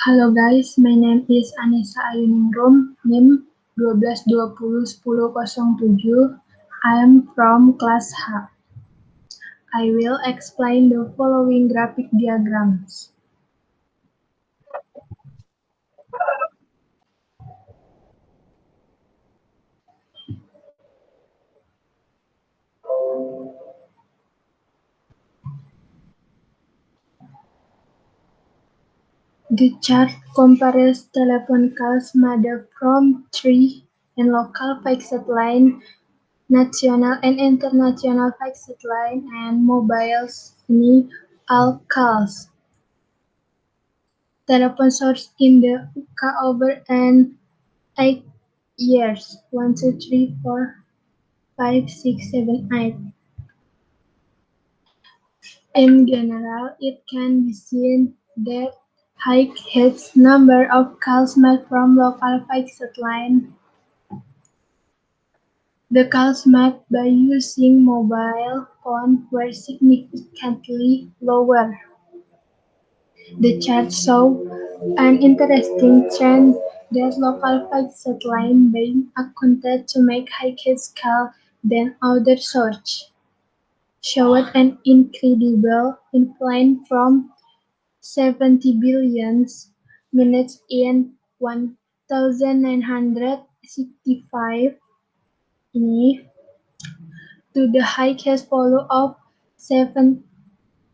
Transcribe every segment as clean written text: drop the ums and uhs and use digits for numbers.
Hello guys, my name is Anissa Ayuningrum, NIM 12201007. I am from class H. I will explain the following graphic diagrams. The chart compares telephone calls made from 3 and local fixed line, national and international fixed line, and mobiles ini all calls. Telephone source in the UK over an 8 years. 1, 2, 3, 4, 5, 6, 7, 8. In general, it can be seen that highest number of calls made from local fixed line. The calls made by using mobile phone were significantly lower. The chart shows an interesting trend that local fixed line being accounted to make higher call than other sources, showed an incredible incline from 70 billion minutes in 1965 ini to the highest follow of 7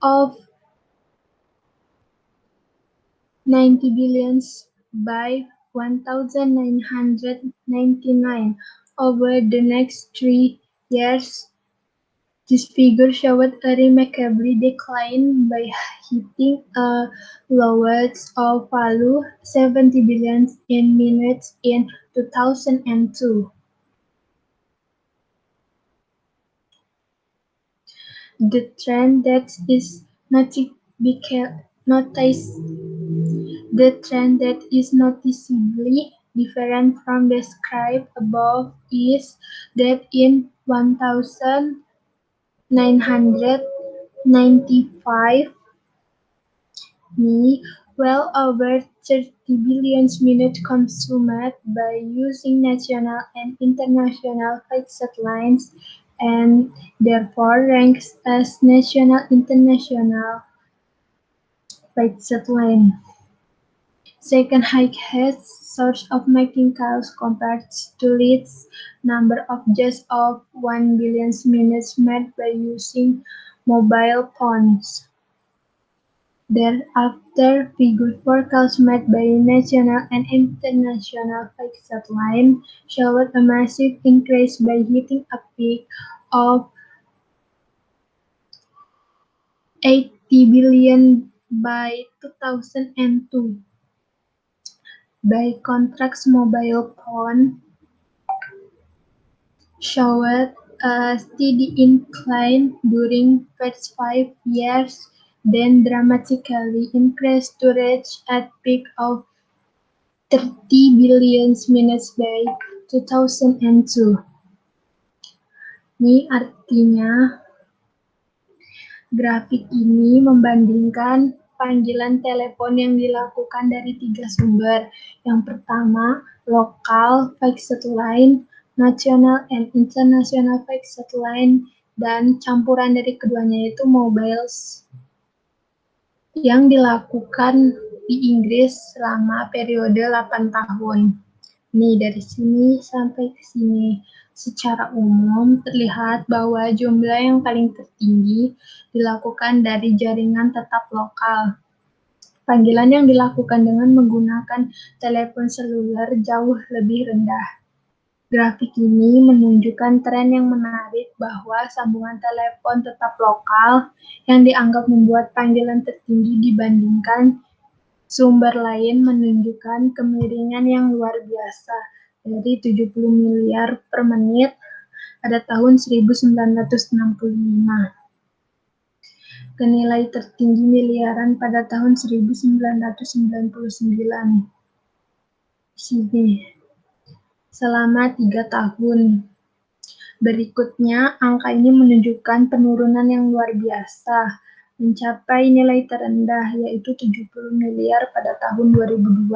of 90 billions by 1999. Over the next 3 years, this figure showed a remarkable decline by hitting a lowest of value 70 billion in minutes in 2002. The trend that is noticeably different from described above is that in 1995, well over 30 billion minutes consumed by using national and international fixed lines and therefore ranks as national international fixed line. Second highest source of making calls compared to least number of just of 1 billion minutes made by using mobile phones. Thereafter, figure for calls made by national and international fixed line showed a massive increase by hitting a peak of 80 billion by 2002. By contrast, mobile phone showed a steady incline during first 5 years, then dramatically increased to reach a peak of 30 billion minutes by 2002. Ini artinya grafik ini membandingkan panggilan telepon yang dilakukan dari 3 sumber. Yang pertama, lokal fixed line, national and international fixed line, dan campuran dari keduanya yaitu mobiles yang dilakukan di Inggris selama periode 8 tahun. Nih, dari sini sampai ke sini. Secara umum, terlihat bahwa jumlah yang paling tertinggi dilakukan dari jaringan tetap lokal. Panggilan yang dilakukan dengan menggunakan telepon seluler jauh lebih rendah. Grafik ini menunjukkan tren yang menarik bahwa sambungan telepon tetap lokal yang dianggap membuat panggilan tertinggi dibandingkan sumber lain menunjukkan kemiringan yang luar biasa dari 70 miliar per menit pada tahun 1965 ke nilai tertinggi miliaran pada tahun 1999. Sini. Selama 3 tahun. Berikutnya, angka ini menunjukkan penurunan yang luar biasa. mencapai nilai terendah, yaitu 70 miliar pada tahun 2002.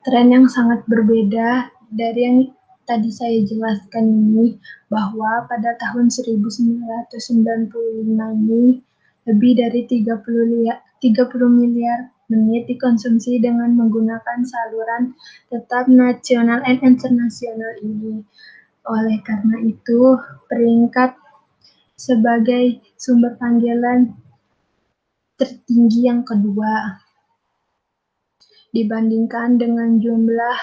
Tren yang sangat berbeda dari yang tadi saya jelaskan ini, bahwa pada tahun 1995 ini lebih dari 30 miliar menit dikonsumsi dengan menggunakan saluran tetap nasional dan internasional ini. Oleh karena itu, peringkat sebagai sumber panggilan tertinggi yang kedua, dibandingkan dengan jumlah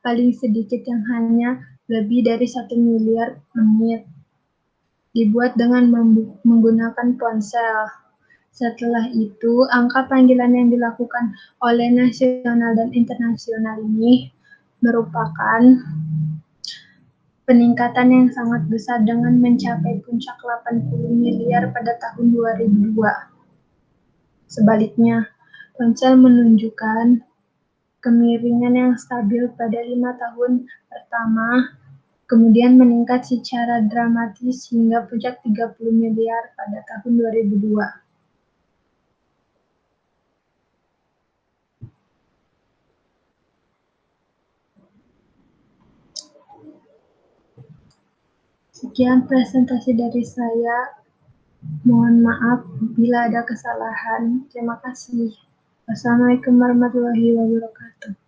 paling sedikit yang hanya lebih dari 1 miliar menit, dibuat dengan menggunakan ponsel. Setelah itu, angka panggilan yang dilakukan oleh nasional dan internasional ini merupakan peningkatan yang sangat besar dengan mencapai puncak 80 miliar pada tahun 2002. Sebaliknya, ponsel menunjukkan kemiringan yang stabil pada 5 tahun pertama, kemudian meningkat secara dramatis hingga puncak 30 miliar pada tahun 2002. Sekian presentasi dari saya. Mohon maaf bila ada kesalahan. Terima kasih. Wassalamualaikum warahmatullahi wabarakatuh.